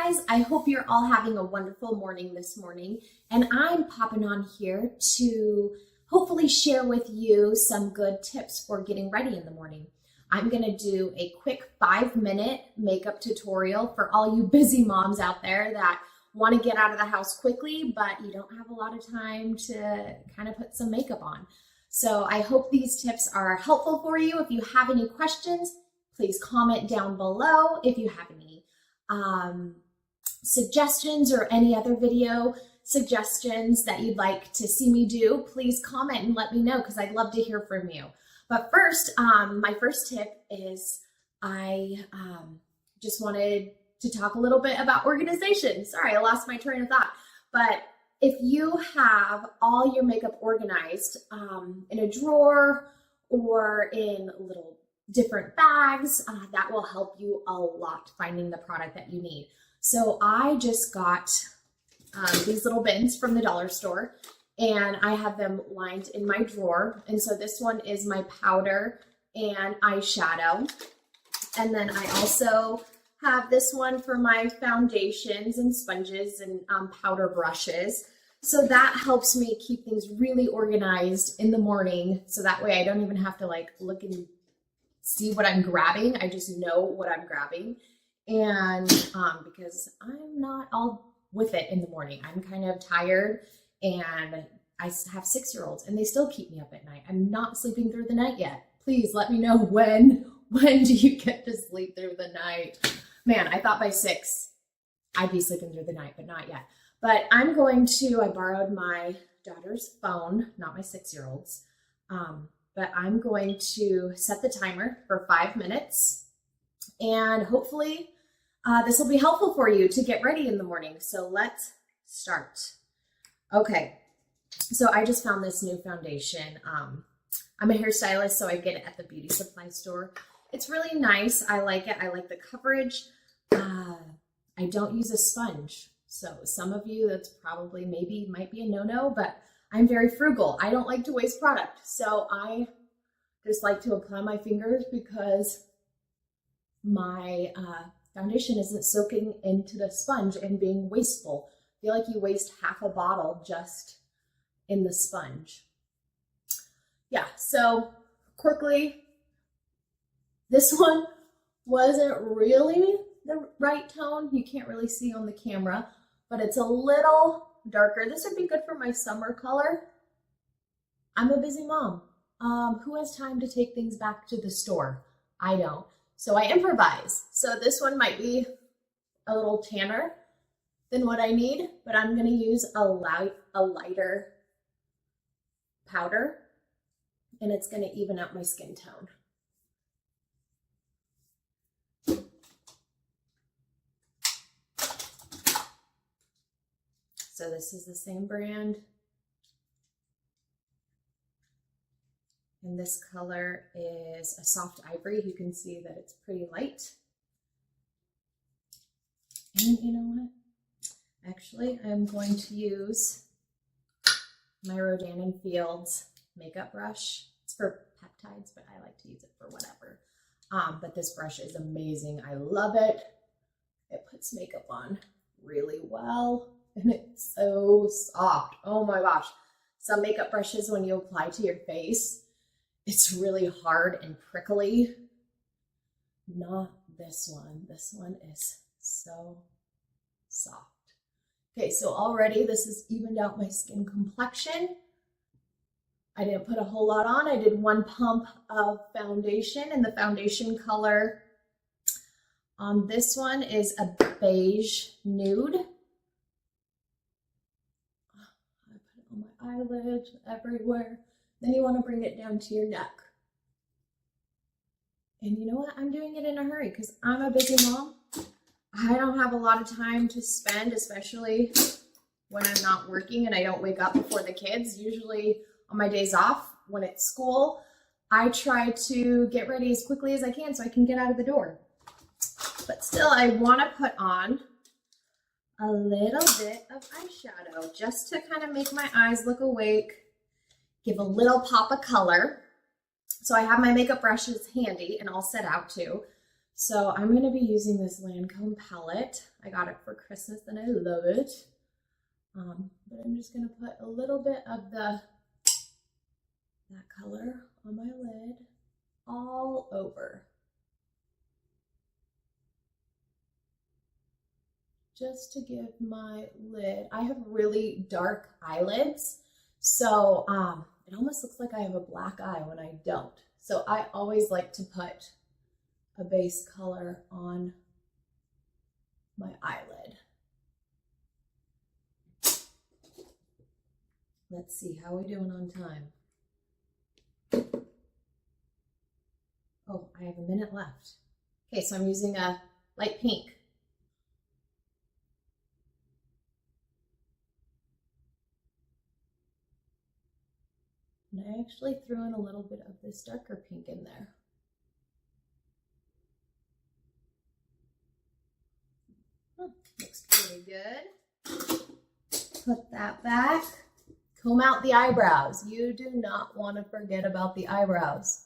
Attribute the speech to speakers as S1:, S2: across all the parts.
S1: guys, I hope you're all having a wonderful morning this morning, and I'm popping on here to hopefully share with you some good tips for getting ready in the morning. I'm gonna do a quick 5-minute makeup tutorial for all you busy moms out there that wanna get out of the house quickly, but you don't have a lot of time to kind of put some makeup on. So I hope these tips are helpful for you. If you have any questions, please comment down below. If you have any suggestions or any other video suggestions that you'd like to see me do, please comment and let me know because I'd love to hear from you. But first, my first tip is I just wanted to talk a little bit about organization. Sorry, I lost my train of thought. But if you have all your makeup organized in a drawer or in little different bags, that will help you a lot finding the product that you need. So I just got these little bins from the dollar store, and I have them lined in my drawer. And so this one is my powder and eyeshadow. And then I also have this one for my foundations and sponges and powder brushes. So that helps me keep things really organized in the morning. So that way I don't even have to like look and see what I'm grabbing. I just know what I'm grabbing. And because I'm not all with it in the morning, I'm kind of tired, and I have 6-year-olds and they still keep me up at night. I'm not sleeping through the night yet. Please let me know when do you get to sleep through the night? Man, I thought by 6 I'd be sleeping through the night, but not yet. But I borrowed my daughter's phone, not my 6-year-old's. But I'm going to set the timer for 5 minutes, and hopefully this will be helpful for you to get ready in the morning. So let's start. Okay, so I just found this new foundation. I'm a hairstylist, so I get it at the beauty supply store. It's really nice. I like it. I like the coverage. I don't use a sponge. So some of you, that's probably might be a no-no, but I'm very frugal. I don't like to waste product. So I just like to apply my fingers because my foundation isn't soaking into the sponge and being wasteful. I feel like you waste half a bottle just in the sponge. Yeah, so quickly, this one wasn't really the right tone. You can't really see on the camera, but it's a little darker. This would be good for my summer color. I'm a busy mom. Who has time to take things back to the store? I don't. So I improvise. So this one might be a little tanner than what I need, but I'm going to use a lighter powder, and it's going to even out my skin tone. So this is the same brand. And this color is a soft ivory. You can see that it's pretty light. And you know what? Actually, I'm going to use my Rodan & Fields makeup brush. It's for peptides, but I like to use it for whatever. But this brush is amazing. I love it. It puts makeup on really well. And it's so soft. Oh my gosh. Some makeup brushes, when you apply to your face, it's really hard and prickly. Not this one. This one is so soft. Okay, so already this has evened out my skin complexion. I didn't put a whole lot on. I did 1 pump of foundation, and the foundation color on this one is a beige nude. I put it on my eyelids, everywhere. Then you want to bring it down to your neck. And you know what? I'm doing it in a hurry because I'm a busy mom. I don't have a lot of time to spend, especially when I'm not working and I don't wake up before the kids. Usually on my days off, when it's school, I try to get ready as quickly as I can so I can get out of the door. But still, I want to put on a little bit of eyeshadow just to kind of make my eyes look awake. Give a little pop of color. So I have my makeup brushes handy and all set out too. So I'm going to be using this Lancome palette. I got it for Christmas and I love it. But I'm just going to put a little bit of that color on my lid all over. Just to give my lid, I have really dark eyelids, so it almost looks like I have a black eye when I don't. So I always like to put a base color on my eyelid. Let's see, how are we doing on time? Oh, I have a minute left. Okay, so I'm using a light pink. And I actually threw in a little bit of this darker pink in there. Looks pretty good. Put that back. Comb out the eyebrows. You do not want to forget about the eyebrows.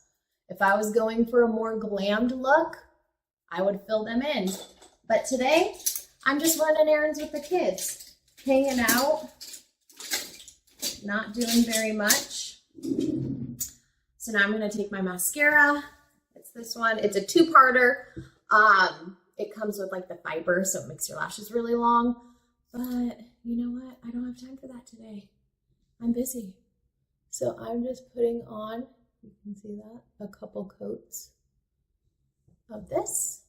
S1: If I was going for a more glammed look, I would fill them in. But today, I'm just running errands with the kids, hanging out, not doing very much. So now I'm going to take my mascara. It's this one. It's a two-parter. It comes with like the fiber, so it makes your lashes really long. But you know what? I don't have time for that today. I'm busy. So I'm just putting on, you can see that, a couple coats of this.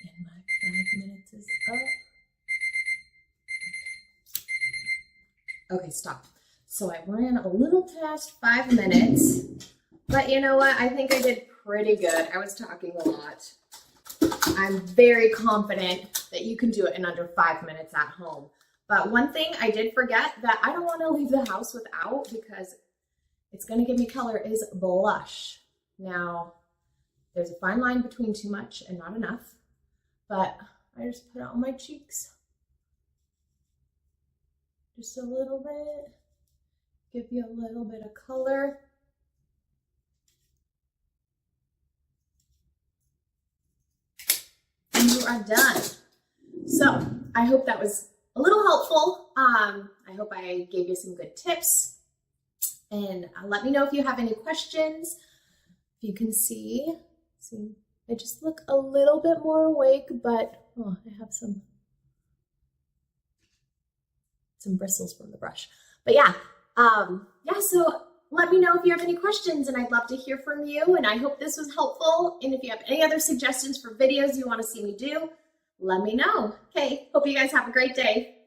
S1: And my 5 minutes is up. Okay, stop. So I ran a little past 5 minutes, but you know what? I think I did pretty good. I was talking a lot. I'm very confident that you can do it in under 5 minutes at home. But one thing I did forget that I don't want to leave the house without, because it's going to give me color, is blush. Now, there's a fine line between too much and not enough, but I just put it on my cheeks. Just a little bit, give you a little bit of color. And you are done. So I hope that was a little helpful. I hope I gave you some good tips. And let me know if you have any questions. If you can see, I just look a little bit more awake, but oh, I have some bristles from the brush. But yeah, so let me know if you have any questions, and I'd love to hear from you, and I hope this was helpful. And if you have any other suggestions for videos you want to see me do, let me know. Okay, hope you guys have a great day.